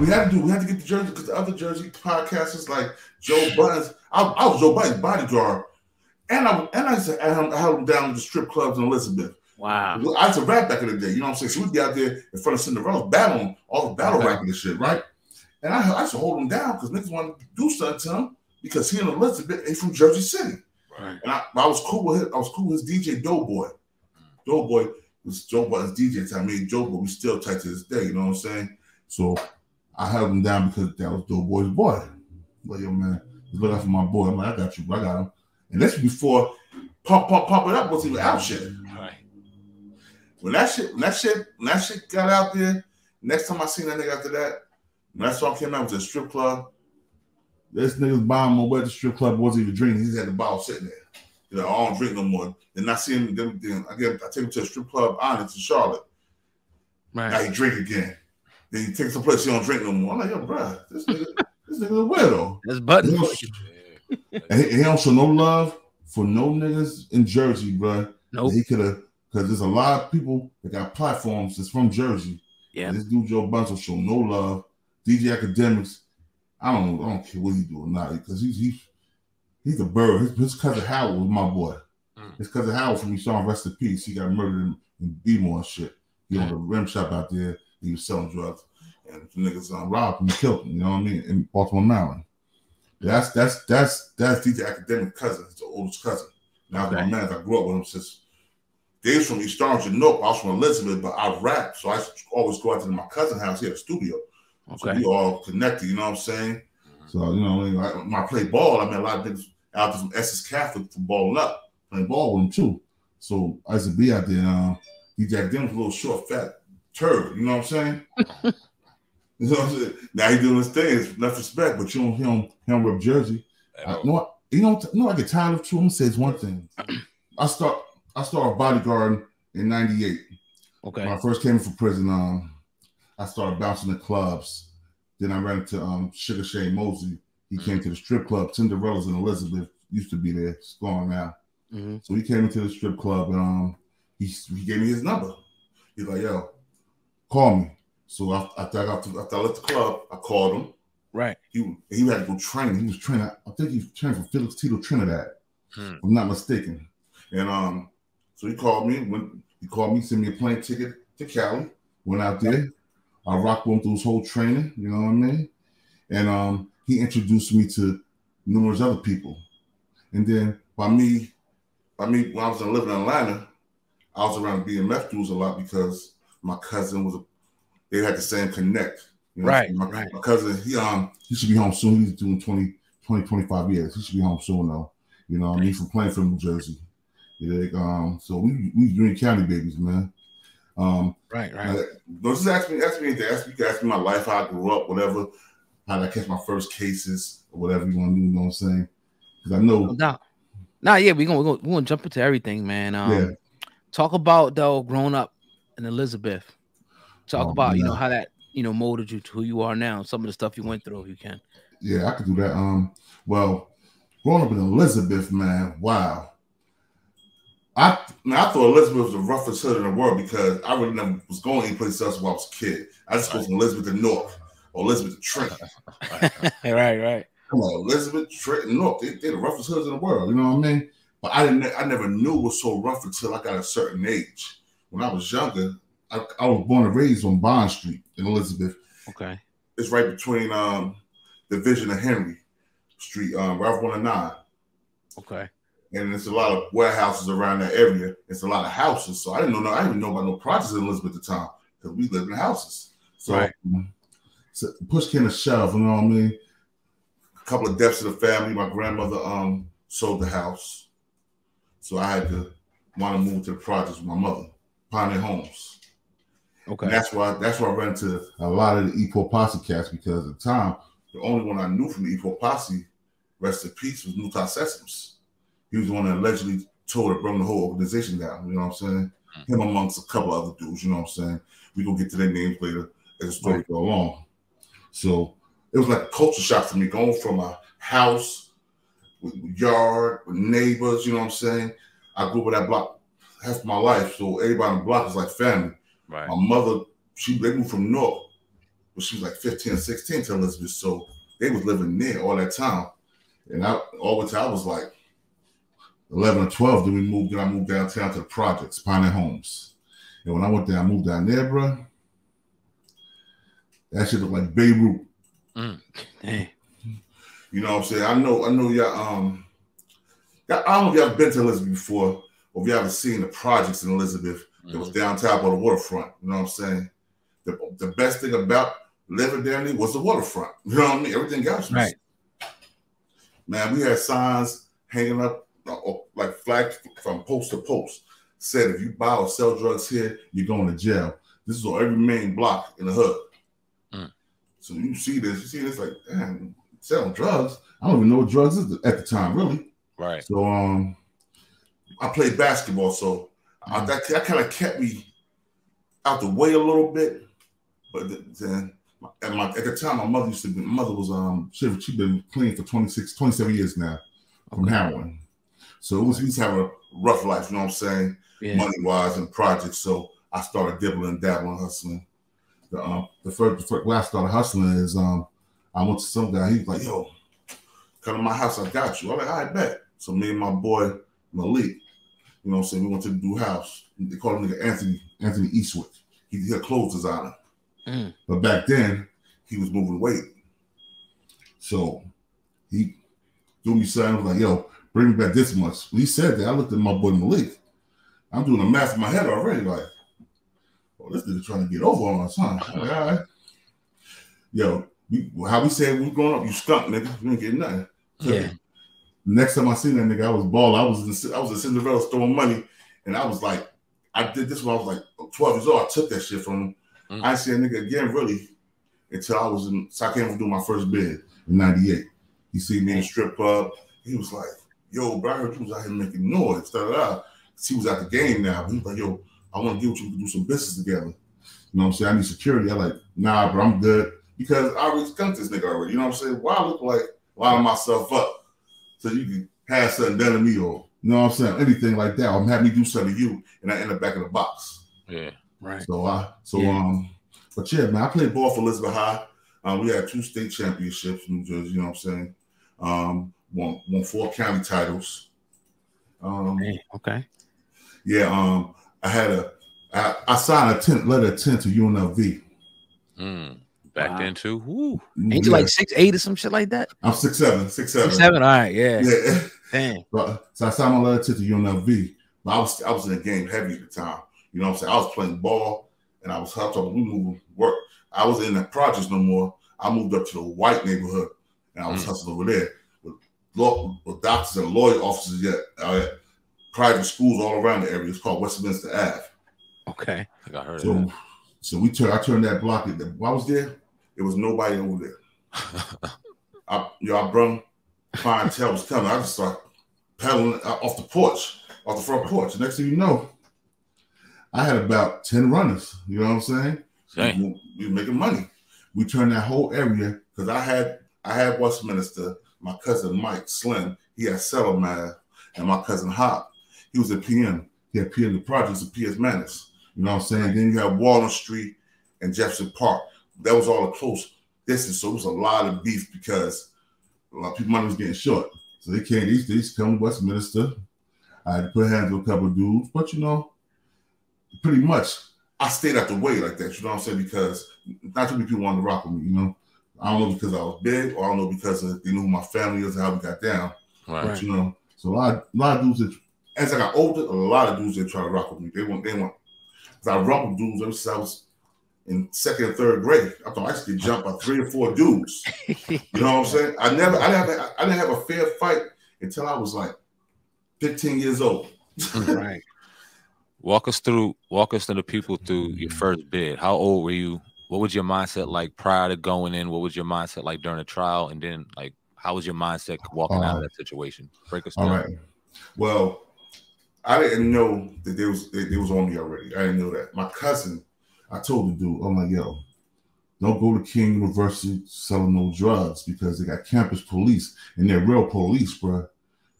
we had to get the jersey because the other Jersey podcasters like Joe Budden. I was Joe Budden's bodyguard, and I used to held him down with the strip clubs in Elizabeth. Wow. I used to rap back in the day, you know what I'm saying? So we'd be out there in front of Cinderella's battling, all the battle rapping and shit, right? And I used to hold him down because niggas wanted to do something to him because he and Elizabeth ain't from Jersey City. Right. And I was cool with him. I was cool with his DJ Doughboy. Doughboy was Joe Budden's DJ time. Me and Joe Boy, we still tight to this day, you know what I'm saying? So I held him down because that was Doughboy's boy. Like, yo, man, look out for my boy. I'm like, I got you, I got him. And that's before Pump It Up wasn't even out shit. Right. When that shit got out there, next time I seen that nigga after that, when that song came out, was a strip club. This nigga's buying more at the strip club, wasn't even drinking. He just had the bottle sitting there. You know, I don't drink no more. Then I see him, I take him to a strip club, Onyx in Charlotte. Right. Now he drink again. Then he takes some place he don't drink no more. I'm like, yo, bro, this nigga's a weirdo. That's Budden. And he don't show no love for no niggas in Jersey, bro. Nope. He could have, because there's a lot of people that got platforms that's from Jersey. Yeah. And this dude Joe Budden show no love. DJ Academics, I don't care what he do or not, because he's a bird. His cousin Howard was my boy. His cousin Howard from East Song, rest in peace. He got murdered in B-more and shit. He owned a rim shop out there. He was selling drugs. And the niggas robbed him and killed him, you know what I mean, in Baltimore, Maryland. That's DJ Academic cousin. It's the oldest cousin. Now my man, I grew up with him since they was from East Orange and North. I was from Elizabeth, but I rap. So I always go out to my cousin's house. He had a studio. So we all connected, you know what I'm saying? So, you know, when I play ball, I met a lot of niggas out there from Essex Catholic from balling up, playing ball with them too. So I used to be out there. DJ Academic was a little short, fat turd, you know what I'm saying? You know what I'm saying? Now he doing his thing. It's enough respect, but he don't rep Jersey. You know I get tired of too. I'm gonna say it's one thing. I start bodyguarding in '98. Okay. When I first came from prison, I started bouncing in clubs. Then I ran into Sugar Shane Mosley. He came to the strip club. Cinderella's in Elizabeth used to be there. It's gone now. So he came into the strip club and he gave me his number. He's like, yo, call me. So after I left the club, I called him. Right. He had to go train. He was training. I think he was training for Felix Tito Trinidad, if I'm not mistaken. And so he called me. Sent me a plane ticket to Cali. Went out there. I rocked with him through his whole training. You know what I mean? And he introduced me to numerous other people. And then by me, when I was living in Atlanta, I was around BMF dudes a lot because my cousin they had the same connect. You know, right. My cousin, he should be home soon. He's doing 20, 25 years. He should be home soon though. You know, he's from playing from New Jersey. So we Green County babies, man. Right. Don't just ask me anything. You can ask me my life, how I grew up, whatever, how did I catch my first cases, or whatever you want to do, you know what I'm saying? Because I know. Yeah, we're gonna jump into everything, man. Talk about though growing up in Elizabeth. Talk about, you know, how that, you know, molded you to who you are now, some of the stuff you went through, if you can. Yeah, I could do that. Well, growing up in Elizabeth, man, wow. I thought Elizabeth was the roughest hood in the world because I really never was going any place else when I was a kid. I just go from Elizabeth to North or Elizabeth to Trenton. Right. Come on, Elizabeth, Trenton, North. They're the roughest hoods in the world, you know what I mean? But I never knew it was so rough until I got a certain age. When I was younger, I was born and raised on Bond Street in Elizabeth. Okay. It's right between Division and Henry Street, Ralph 109. Okay. And there's a lot of warehouses around that area. It's a lot of houses. So I didn't know about no projects in Elizabeth at the time because we lived in houses. So, so push came to shove, you know what I mean? A couple of deaths in the family. My grandmother sold the house. So I had to want to move to the projects with my mother, Pioneer Homes. Okay. And that's why I ran into a lot of the E4 Posse cats because at the time, the only one I knew from the E4 Posse, rest in peace, was Mutai Sessions. He was the one that allegedly told to bring the whole organization down. You know what I'm saying? Him amongst a couple other dudes. You know what I'm saying? We gonna get to their names later as the story go along. So it was like a culture shock for me going from a house with yard with neighbors. You know what I'm saying? I grew up with that block half my life, so everybody on the block is like family. Right. My mother, they moved from North but she was like 15 or 16 to Elizabeth, so they was living there all that time. And I was like 11 or 12. Then I moved downtown to the projects, Pioneer Homes. And when I moved down there, bro, that shit looked like Beirut. Hey. You know what I'm saying? I know y'all. I don't know if y'all have been to Elizabeth before, or if you haven't seen the projects in Elizabeth. It was downtown by the waterfront. You know what I'm saying? The best thing about living down there was the waterfront. You know what I mean? Everything else was right. Man, we had signs hanging up like flags from post to post. Said if you buy or sell drugs here, you're going to jail. This is on every main block in the hood. So you see this like, damn, selling drugs. I don't even know what drugs is at the time, really. Right. So I played basketball, so that kind of kept me out the way a little bit. But then at the time, my mother was she'd been clean for 27 years now from heroin. So we used to have a rough life, you know what I'm saying, money wise and projects. So I started dabbling, hustling. The first way I started hustling is I went to some guy. He was like, "Yo, come to my house. I got you." I'm like, "I bet." So me and my boy Malik, you know what I'm saying, we went to the new house. They called him nigga Anthony Eastwood. He a clothes designer. But back then, he was moving weight. So he threw me something like, "Yo, bring me back this much." When he said that, I looked at my boy Malik. I'm doing the math in my head already, like, "Oh, this nigga trying to get over on us, huh?" I'm like, all right. Yo, how we said we growing up, you skunk, nigga. You ain't getting nothing. Yeah. Next time I seen that nigga, I was balling. I was in Cinderella throwing money, and I was like, I did this when I was like 12 years old. I took that shit from him. I didn't see that nigga again, really, until I came to do my first bid in '98. He see me in the strip club. He was like, "Yo, bro, I heard you was out here making noise." He was at the game now. He was like, "Yo, I want to get with you to do some business together." You know what I'm saying? I need security. I'm like, "Nah, bro, I'm good." Because I already skunked this nigga already. You know what I'm saying? Why I look like lining myself up so you can have something done to me, or you know what I'm saying? Anything like that. I'm having me do something to you, and I end up back in the box. Yeah, right. But yeah, man, I played ball for Elizabeth High. We had 2 state championships in New Jersey. You know what I'm saying? Won 4 county titles. Okay. Yeah. I signed a letter of 10 to UNLV. Back then too. Woo. Ain't you like 6'8" or some shit like that? I'm 6'7". 6'7". All right, yeah. Damn. So I signed my letter to UNLV. But I was in the game heavy at the time. You know what I'm saying? I was playing ball and I was helping. We moving work. I was in the projects no more. I moved up to the white neighborhood and I was hustling over there with doctors and lawyer offices at private schools all around the area. It's called Westminster Ave. Okay. I think I heard of that. So I turned that block. When I was there, there was nobody over there. I brung clientele was coming. I just started pedaling off the front porch. The next thing you know, I had about 10 runners. You know what I'm saying? Dang. We were making money. We turned that whole area because I had Westminster. My cousin Mike Slim, he had Settlement, and my cousin Hop, he was a PM. He had PM the projects of PS Manus. You know what I'm saying? Then you have Walnut Street and Jefferson Park. That was all a close distance. So it was a lot of beef because a lot of people money was getting short. So they used to come to Westminster. I had to put hands on a couple of dudes. But, you know, pretty much I stayed out the way like that. You know what I'm saying? Because not too many people wanted to rock with me, you know. I don't know because I was big or I don't know because they knew who my family is and how we got down. Right. But, you know, so a lot of dudes, as I got older, a lot of dudes, they try to rock with me. They want. I rocked with dudes ever since I was in 2nd and 3rd grade. I thought I used to get jumped by 3 or 4 dudes. You know what I'm saying? I didn't have a fair fight until I was like 15 years old. Right. Walk us through the people through your first bid. How old were you? What was your mindset like prior to going in? What was your mindset like during the trial? And then, like, how was your mindset walking out of that situation? Break us down. All right. Well, I didn't know that they was on me already. I didn't know that. My cousin, I told the dude, I'm like, yo, don't go to King University selling no drugs because they got campus police and they're real police, bro.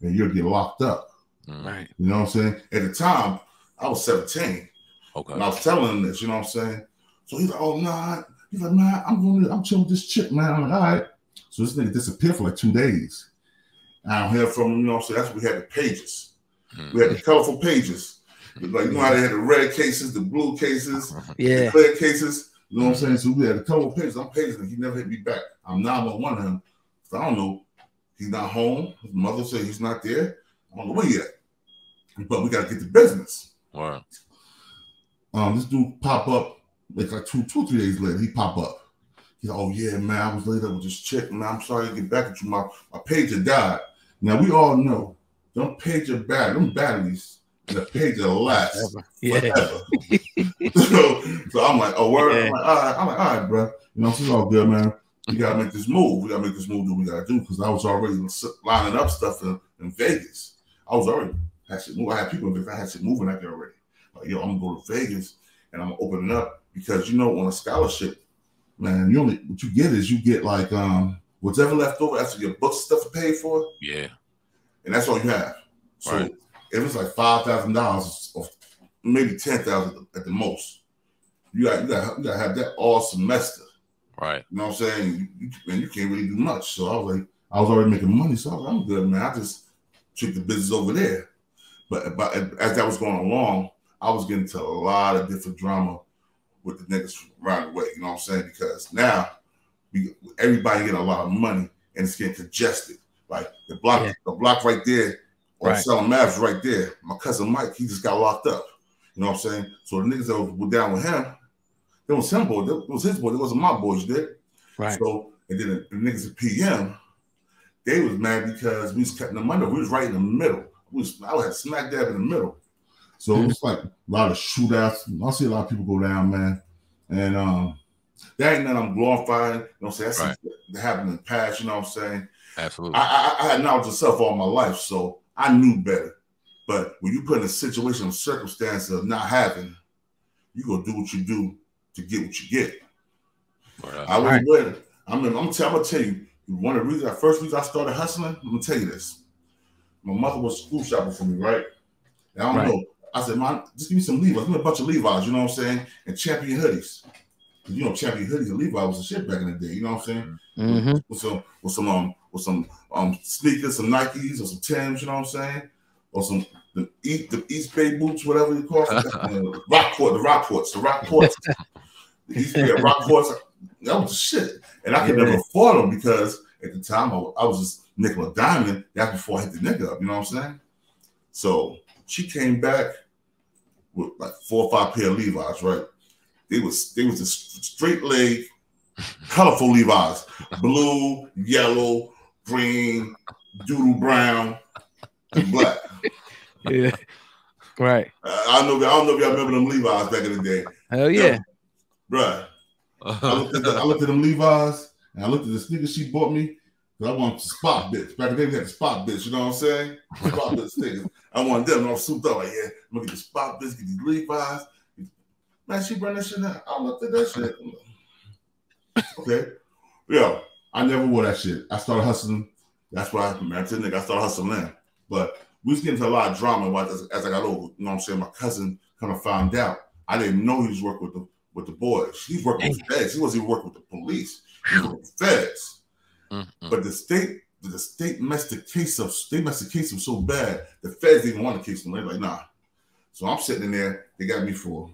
And you'll get locked up. Right. You know what I'm saying? At the time, I was 17. Okay. And I was telling him this, you know what I'm saying? So he's like, oh, nah, He's like, man, I'm chilling with this chick, man. I'm like, all right. So this nigga disappeared for like 2 days. I don't hear from him, you know what I'm saying? That's when we had the pages. We had the colorful pages. Like, you know how they had the red cases, the blue cases, the clear cases. You know what I'm saying? So we had a couple of pages. I'm paging him. He never hit me back. I'm 911 him. So I don't know. He's not home. His mother said he's not there. I don't know where he at. But we got to get to business. Wow. This dude pop up like 2 or 3 days later. He pop up. He's like, oh, yeah, man, I was laid up with this chick, man. I'm sorry to get back at you. My pager died. Now, we all know, them pager batteries, them batteries, the pager lasts forever. so I'm like, oh, word? Yeah. I'm like, all right, bro. You know, it's all good, man. We got to make this move. We got to make this move, do what we got to do, because I was already lining up stuff in Vegas. I was already, had shit move. I had people in Vegas. I had shit moving out there already. Like, yo, I'm going to go to Vegas, and I'm going to open it up, because, you know, on a scholarship, man, what you get is you get like whatever left over after your books stuff are paid for. Yeah. And that's all you have. So if it's like $5,000 or maybe $10,000 at the most, you got to have that all semester. Right. You know what I'm saying? You can't really do much. So I was like, I was already making money, so I was like, I'm good, man. I just took the business over there. But as that was going along, I was getting into a lot of different drama with the niggas from around the way, you know what I'm saying? Because now everybody getting a lot of money and it's getting congested. Like the block right there, or selling Mavs right there. My cousin Mike, he just got locked up. You know what I'm saying? So the niggas that were down with him, it was him boy, it was his boy, it wasn't my boys, you did. Right. So and then the niggas at PM, they was mad because we was cutting them under. We was right in the middle. I had smack dab in the middle. So it was like a lot of shootouts. I see a lot of people go down, man. And that ain't nothing I'm glorifying. You know what I'm saying? That happened in the past, you know what I'm saying? Absolutely. I had knowledge of self all my life, so I knew better. But when you put in a situation of circumstance of not having, you gonna do what you do to get what you get. I was ready. I'm gonna tell you, one of the first reasons I started hustling, I'm gonna tell you this. My mother was school shopping for me, right? And I don't know. I said, man, just give me some Levi's. Give me a bunch of Levi's, you know what I'm saying? And Champion hoodies. You know, Champion hoodies and Levi's was a shit back in the day, you know what I'm saying? With some sneakers, some Nikes, or some Timbs, you know what I'm saying? Or some the East Bay boots, whatever you call them. The Rockports. The East Bay Rockports. That was the shit. And I could never afford them because at the time I was just nickel or diamond. That's before I hit the nigga up, you know what I'm saying? So she came back with like 4 or 5 pair of Levi's, right? They was a straight leg, colorful Levi's, blue, yellow, green, doodle brown, and black. Yeah, right. I don't know if y'all remember them Levi's back in the day. Hell yeah, bruh. I looked at them Levi's and I looked at the sneakers she bought me. I wanted to spot bits. Back in the day, we had the spot bits, you know what I'm saying? Spot bits sneakers. I wanted them, and I was souped up. Like, yeah, I'm gonna get the spot bits, get these Levi's. Man, she brought that shit out. I looked at that shit. Okay. Yo, I never wore that shit. I started hustling. That's why I started hustling then. But we was getting into a lot of drama as I got older. You know what I'm saying? My cousin kind of found out. I didn't know he was working with the boys. He was working with the feds. He wasn't even working with the police. He was working with the feds. But the state messed the case up. They messed the case up so bad, the feds didn't want the case. They're like, nah. So I'm sitting in there. They got me for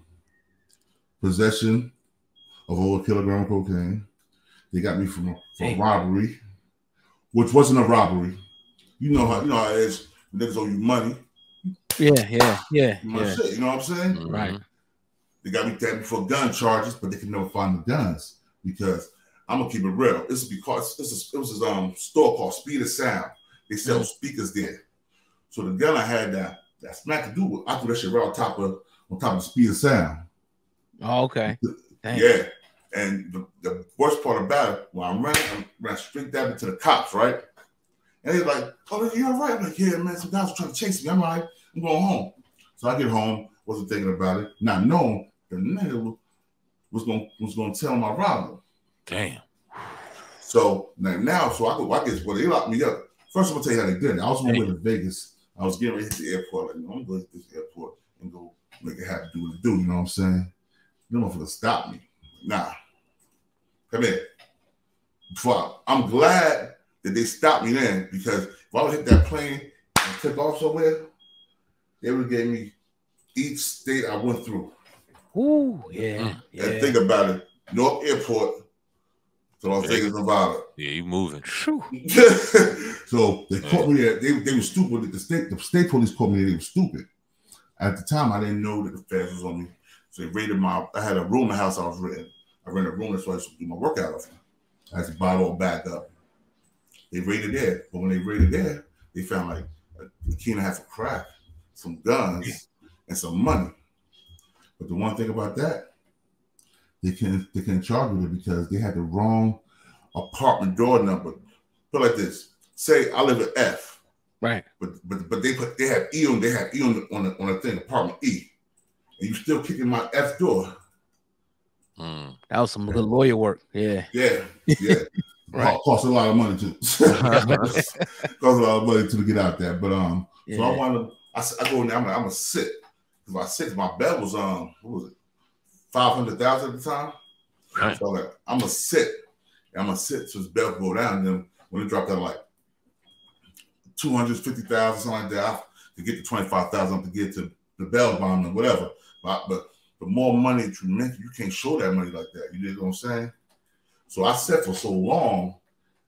possession of over a kilogram of cocaine. They got me for robbery, which wasn't a robbery. You know how it is. Niggas owe you money. Yeah. Shit, you know what I'm saying? Right. They got me for gun charges, but they could never find the guns because I'm gonna keep it real. It was a store called Speed of Sound. They sell speakers there. So the gun I had that smack to do with, I threw that shit right on top of Speed of Sound. Oh, okay. Yeah. And the worst part about it, when I ran straight down into the cops, right? And they're like, oh, you all right? I'm like, yeah, man, some guys were trying to chase me. I'm like, I'm going home. So I get home, wasn't thinking about it, not knowing the nigga was gonna tell my robber. Damn. So now, I guess they locked me up. First, I'm gonna tell you how they did it. I was on my way to Vegas. I was getting ready to hit the airport. Like, I'm going to hit this airport and go make it happen, do what it do. You know what I'm saying? No motherfucker stop me. Nah. Come here. I'm glad that they stopped me then, because if I would hit that plane and took off somewhere, they would have gave me each state I went through. Ooh, yeah. And think about it. Newark Airport to Las Vegas, Nevada. Yeah, you moving. So they caught me there. They were stupid. The state police caught me there. They were stupid. At the time, I didn't know that the feds was on me. So they raided I had a room in the house I was renting. I rented a room, that's why I used to do my workout of. I had to buy it all back up. They raided there. But when they raided there, they found like a key and a half of crack, some guns, and some money. But the one thing about that, they can charge me because they had the wrong apartment door number. Put it like this: say I live at F, right? But they have E on the thing, apartment E, and you still kicking my F door. That was some good lawyer work. Yeah. Right. Cost a lot of money too. Cost a lot of money to get out there. But so I wanted. I go in there. I'm gonna sit. If I sit, my bed was what was it, $500,000 at the time. Right. So I'm gonna sit. I'm gonna sit so his bell go down. And then when it dropped down like $250,000, something like that, to get to $25,000 to get to the bell bond or whatever. But the more money that you make, you can't show that money like that. You know what I'm saying? So I sat for so long.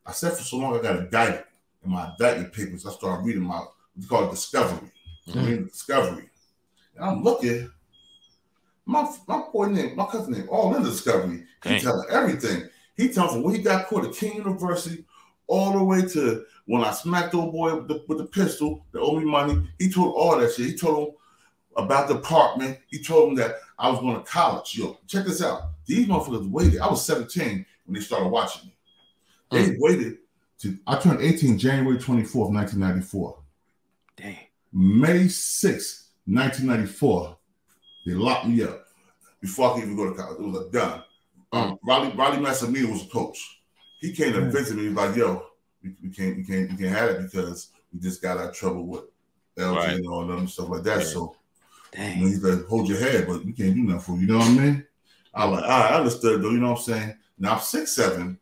I got indicted. In my indictment papers, I started reading what we call it discovery. Reading discovery. And I'm looking. My cousin name, all in the discovery. He telling everything. He tells me when he got caught at King University, all the way to when I smacked old boy with the pistol that owed me money. He told all that shit. He told him about the apartment. He told him that I was going to college. Yo, check this out. These motherfuckers waited. I was 17 when they started watching me. They waited I turned 18 January 24th, 1994. Dang. May 6th, 1994, they locked me up before I could even go to college. It was a gun. Riley Massimino was a coach. He came to visit me. He was like, "Yo, we can't have it because we just got out of trouble with LG and all them stuff like that." Yeah. So, he's like, "Hold your head, but we can't do nothing for you." You know what I mean? I was like, I understood though. You know what I'm saying? Now I'm 6'7".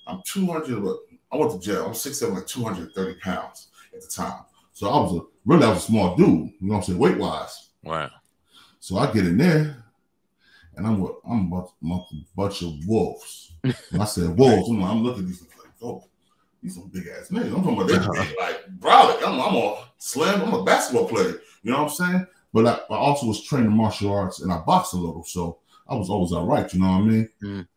I'm 200. I went to jail. I'm 6'7", like 230 pounds at the time. So I was a small dude. You know what I'm saying? Weight wise. Wow. So I get in there, and I'm a bunch of wolves. When I said wolves, I'm looking at these like, oh, these some big ass niggas. I'm talking about they like brolic. I'm a slim. I'm a basketball player. You know what I'm saying? But I also was trained in martial arts and I boxed a little, so I was always all right. You know what I mean?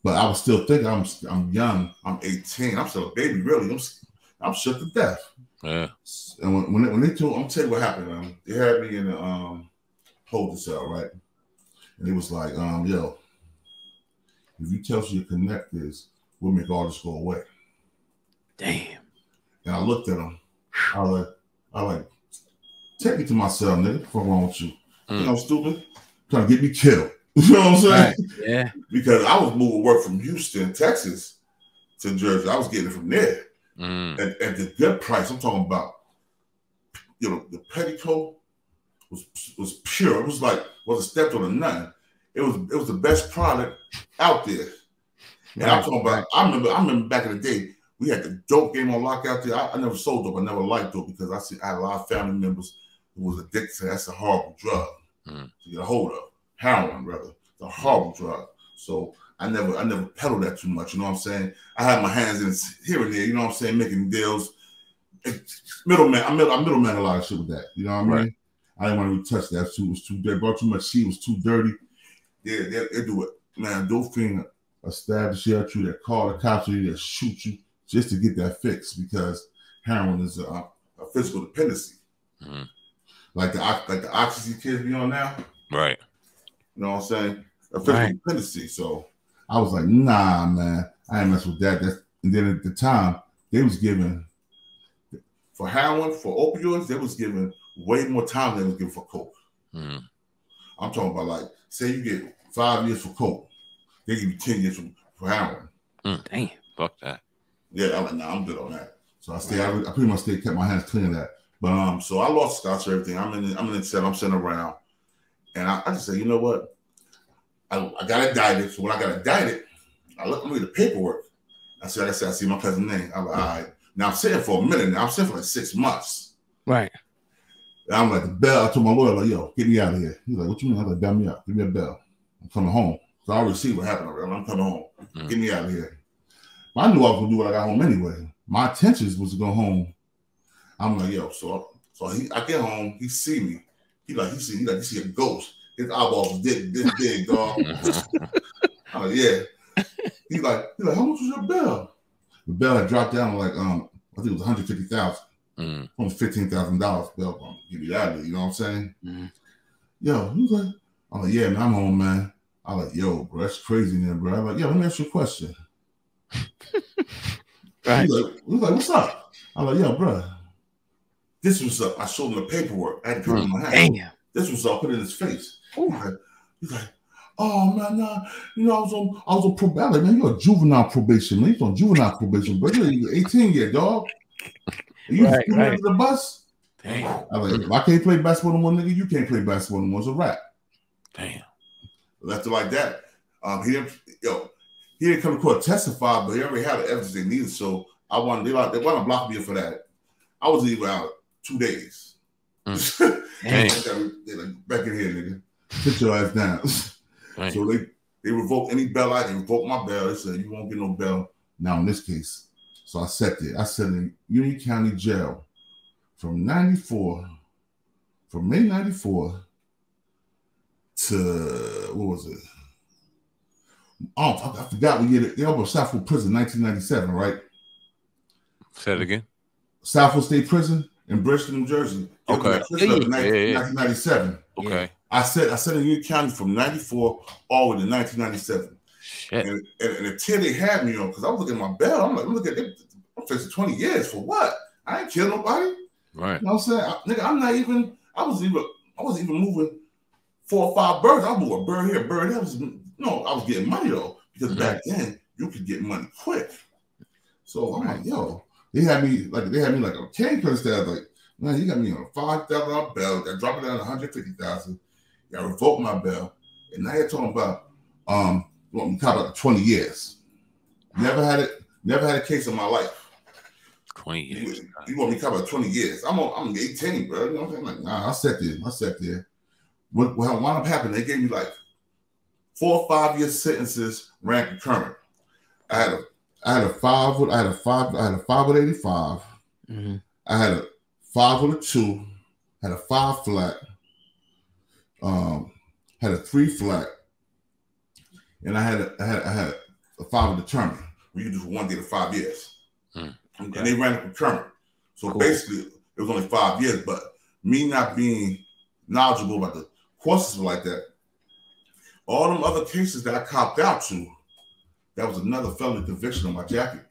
But I was still thinking I'm young. I'm 18. I'm still a baby. Really, I'm shook to death. Yeah. And when they told, I'm tell you what happened. They had me in the holding cell, right? And it was like, yo, if you tell us your connect is, we'll make all this go away. Damn. And I looked at him. I like, take me to my cell, nigga. What's wrong with you? You know, stupid. Trying to get me killed. You know what I'm saying? Right. Yeah. Because I was moving work from Houston, Texas to Jersey. I was getting it from there. At the good price. I'm talking about, you know, the petticoat was pure. It was like, wasn't stepped on a nothing. It was the best product out there. And I'm talking about, I remember back in the day, we had the dope game on lock out there. I never sold dope. I never liked dope because I had a lot of family members who was addicted to that. That's a horrible drug to get a hold of. Heroin, rather. It's a horrible drug. So I never peddled that too much. You know what I'm saying? I had my hands in here and there. You know what I'm saying? Making deals. Middleman. I middleman a lot of shit with that. You know what I mean? Right. I didn't want to really touch that. It was too dirty. Brought too much shit. It was too dirty. They do it. Man, those things stab the shit out you. That call the cops or that shoot you just to get that fix because heroin is a physical dependency. Like the oxygen kids be on now. Right. You know what I'm saying? A physical dependency. So I was like, nah, man, I ain't mess with that. And then at the time, they was giving for heroin, for opioids, they was giving way more time than they was giving for coke. I'm talking about like, say you get 5 years for coke, they give you 10 years for heroin. Damn, fuck that. Yeah, I'm like, nah, I'm good on that. So I pretty much kept my hands clean of that. But so I lost scotch or everything. I'm in the cell, I'm sitting around. And I just said, you know what? I got indicted. So when I got indicted, I look at the paperwork. I said, I see my cousin's name. I'm like, all right. Now I'm sitting for a minute. Now I'm sitting for like 6 months. Right. And I'm like, the bell. I told my lawyer, like, yo, get me out of here. He's like, what you mean? I'm like, bell me up. Give me a bell. I'm coming home. So I already see what happened already. I'm coming home. Get me out of here. But I knew I was gonna do when I got home anyway. My intentions was to go home. I'm like, yo, I get home. He see me. He see a ghost. His eyeballs this big, dog. I'm like, yeah. He's like, how much was your bell? The bell had dropped down like I think it was $150,000. Almost $15,000 bell. Give me out of there, you know what I'm saying? Yo, he was like, I'm like, yeah, man, I'm home, man. I'm like, yo, bro, that's crazy, man, bro. I'm like, yo, let me ask you a question. Right. He's like, what's up? I'm like, yo, bro, this was up. I showed him the paperwork. I had to put it in my hand. Damn. This was up. Put it in his face. He's like, oh man, nah. You know, I was on probation. Man, you're a juvenile probation, man. You're on juvenile probation, bro. You're 18 year dog. You right. Under the bus. Damn. I was like, if I can't play basketball no more, nigga, you can't play basketball no more. It's a wrap. Damn. Left it like that. He didn't come to court to testify, but he already had the evidence they needed. So they want to block me for that. I was even out 2 days. They're like, back in here, nigga. Sit your ass down. Right. So they revoked any bell. They revoked my bell. They said, you won't get no bell now in this case. So I sat there. I sat in Union County Jail from May 94 to, what was it? Oh, I forgot what year they opened Southfield Prison, 1997, right? Say it again. Southfield State Prison in Bristol, New Jersey. Okay. 1997. Okay. I said in Union County from 94 all the way to 1997. Shit. And the tier they had me on, because I was looking at my bell, I'm like, look at it, I'm facing 20 years for what? I ain't killed nobody. Right. You know what I'm saying? Nigga, I wasn't even moving 4 or 5 birds. I moved a bird here, a bird there. I was getting money though, because back then you could get money quick. So I'm like, yo, they had me like a cane cutting staff. Like, man, you got me on a $5,000 bell. Got dropped it down to $150,000. Got revoked my bell, and now you're talking about want me to talk about 20 years. Never had a case in my life. 20 years. You want me to talk about 20 years? I'm 18, bro. You know what I'm saying? Like, nah, I sat there. What wound up happening? They gave me like 4 or 5 year sentences, ran concurrent. I had a 5 with 85. Mm-hmm. I had a 5 with a 2, had a 5 flat, had a 3 flat, and I had a 5 with a determined. We could do from 1 day to 5 years. Okay. And they ran a concurrent. So basically, it was only 5 years, but me not being knowledgeable about the courses like that, all them other cases that I copped out to, that was another felony conviction on my jacket.